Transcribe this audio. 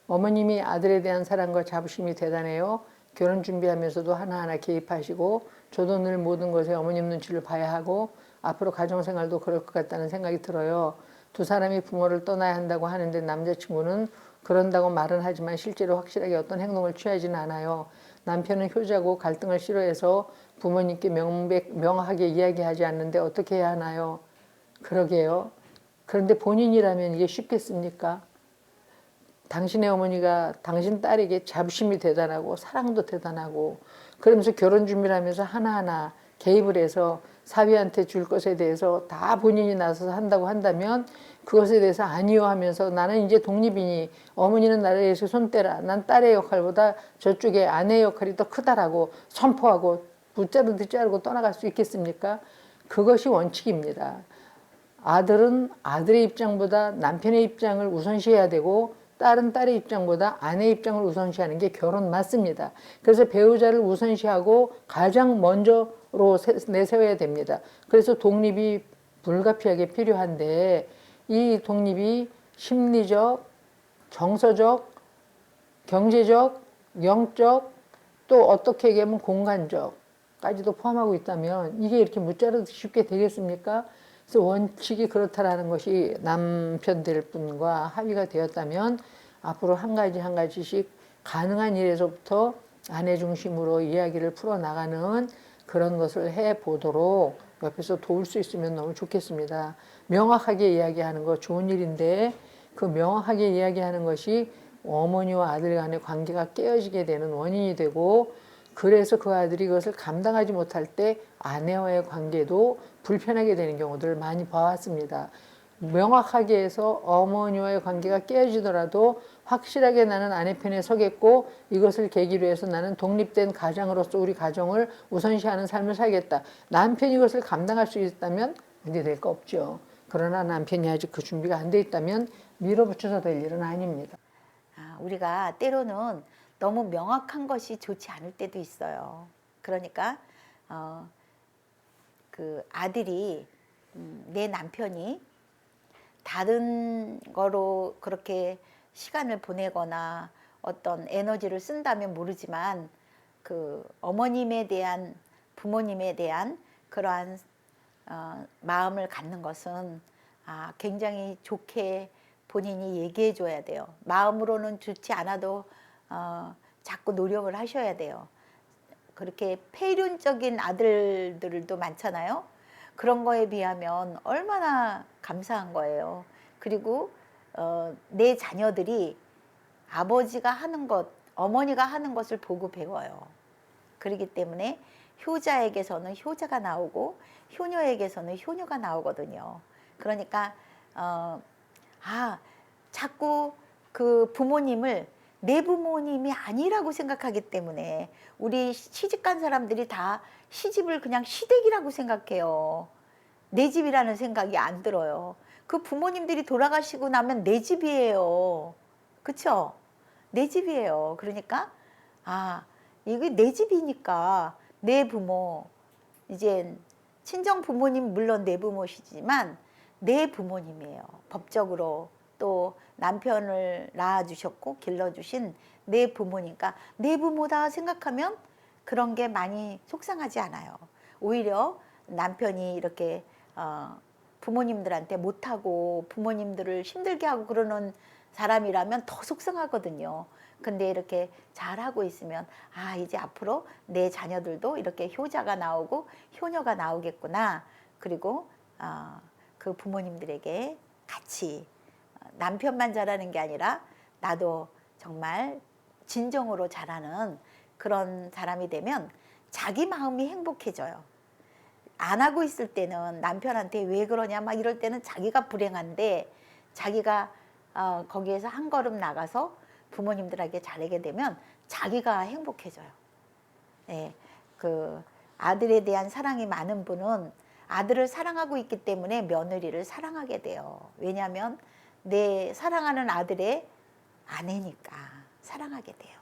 어머님이 아들에 대한 사랑과 자부심이 대단해요. 결혼 준비하면서도 하나하나 개입하시고 저도 늘 모든 것에 어머님 눈치를 봐야 하고 앞으로 가정생활도 그럴 것 같다는 생각이 들어요. 두 사람이 부모를 떠나야 한다고 하는데 남자친구는 그런다고 말은 하지만 실제로 확실하게 어떤 행동을 취하지는 않아요. 남편은 효자고 갈등을 싫어해서 부모님께 명확하게 이야기하지 않는데 어떻게 해야 하나요? 그러게요. 그런데 본인이라면 이게 쉽겠습니까? 당신의 어머니가 당신 딸에게 자부심이 대단하고 사랑도 대단하고 그러면서 결혼 준비를 하면서 하나하나 개입을 해서 사위한테 줄 것에 대해서 다 본인이 나서서 한다고 한다면 그것에 대해서 아니요 하면서 나는 이제 독립이니 어머니는 나를 위해서 손 떼라. 난 딸의 역할보다 저쪽에 아내의 역할이 더 크다라고 선포하고 붙자르듯 자르고 떠나갈 수 있겠습니까? 그것이 원칙입니다. 아들은 아들의 입장보다 남편의 입장을 우선시해야 되고 딸은 딸의 입장보다 아내의 입장을 우선시하는 게 결혼 맞습니다. 그래서 배우자를 우선시하고 가장 먼저로 내세워야 됩니다. 그래서 독립이 불가피하게 필요한데 이 독립이 심리적, 정서적, 경제적, 영적 또 어떻게 얘기하면 공간적까지도 포함하고 있다면 이게 이렇게 무자르듯 쉽게 되겠습니까? 그래서 원칙이 그렇다라는 것이 남편될 분과 합의가 되었다면 앞으로 한 가지 한 가지씩 가능한 일에서부터 아내 중심으로 이야기를 풀어나가는 그런 것을 해보도록 옆에서 도울 수 있으면 너무 좋겠습니다. 명확하게 이야기하는 거 좋은 일인데 그 명확하게 이야기하는 것이 어머니와 아들 간의 관계가 깨어지게 되는 원인이 되고 그래서 그 아들이 그것을 감당하지 못할 때 아내와의 관계도 불편하게 되는 경우들을 많이 봐왔습니다. 명확하게 해서 어머니와의 관계가 깨어지더라도 확실하게 나는 아내 편에 서겠고 이것을 계기로 해서 나는 독립된 가장으로서 우리 가정을 우선시하는 삶을 살겠다. 남편이 이것을 감당할 수 있다면 문제될 거 없죠. 그러나 남편이 아직 그 준비가 안 돼 있다면 밀어붙여서 될 일은 아닙니다. 우리가 때로는 너무 명확한 것이 좋지 않을 때도 있어요. 그러니까 그 아들이 내 남편이 다른 거로 그렇게 시간을 보내거나 어떤 에너지를 쓴다면 모르지만 그 어머님에 대한 부모님에 대한 그러한 마음을 갖는 것은 굉장히 좋게 본인이 얘기해 줘야 돼요. 마음으로는 좋지 않아도 자꾸 노력을 하셔야 돼요. 그렇게 폐륜적인 아들들도 많잖아요. 그런 거에 비하면 얼마나 감사한 거예요. 그리고 내 자녀들이 아버지가 하는 것, 어머니가 하는 것을 보고 배워요. 그렇기 때문에 효자에게서는 효자가 나오고 효녀에게서는 효녀가 나오거든요. 그러니까 자꾸 그 부모님을 내 부모님이 아니라고 생각하기 때문에 우리 시집간 사람들이 다 시집을 그냥 시댁이라고 생각해요. 내 집이라는 생각이 안 들어요. 그 부모님들이 돌아가시고 나면 내 집이에요. 그쵸? 내 집이에요. 그러니까 이게 내 집이니까 내 부모, 이제 친정 부모님 물론 내 부모시지만 내 부모님이에요. 법적으로 또 남편을 낳아주셨고 길러주신 내 부모니까 내 부모다 생각하면 그런 게 많이 속상하지 않아요. 오히려 남편이 이렇게 부모님들한테 못하고 부모님들을 힘들게 하고 그러는 사람이라면 더 속상하거든요. 근데 이렇게 잘하고 있으면 이제 앞으로 내 자녀들도 이렇게 효자가 나오고 효녀가 나오겠구나. 그리고 그 부모님들에게 같이 남편만 잘하는 게 아니라 나도 정말 진정으로 잘하는 그런 사람이 되면 자기 마음이 행복해져요. 안 하고 있을 때는 남편한테 왜 그러냐 막 이럴 때는 자기가 불행한데 자기가 거기에서 한 걸음 나가서 부모님들에게 잘하게 되면 자기가 행복해져요. 네, 그 아들에 대한 사랑이 많은 분은 아들을 사랑하고 있기 때문에 며느리를 사랑하게 돼요. 왜냐하면 내 사랑하는 아들의 아내니까 사랑하게 돼요.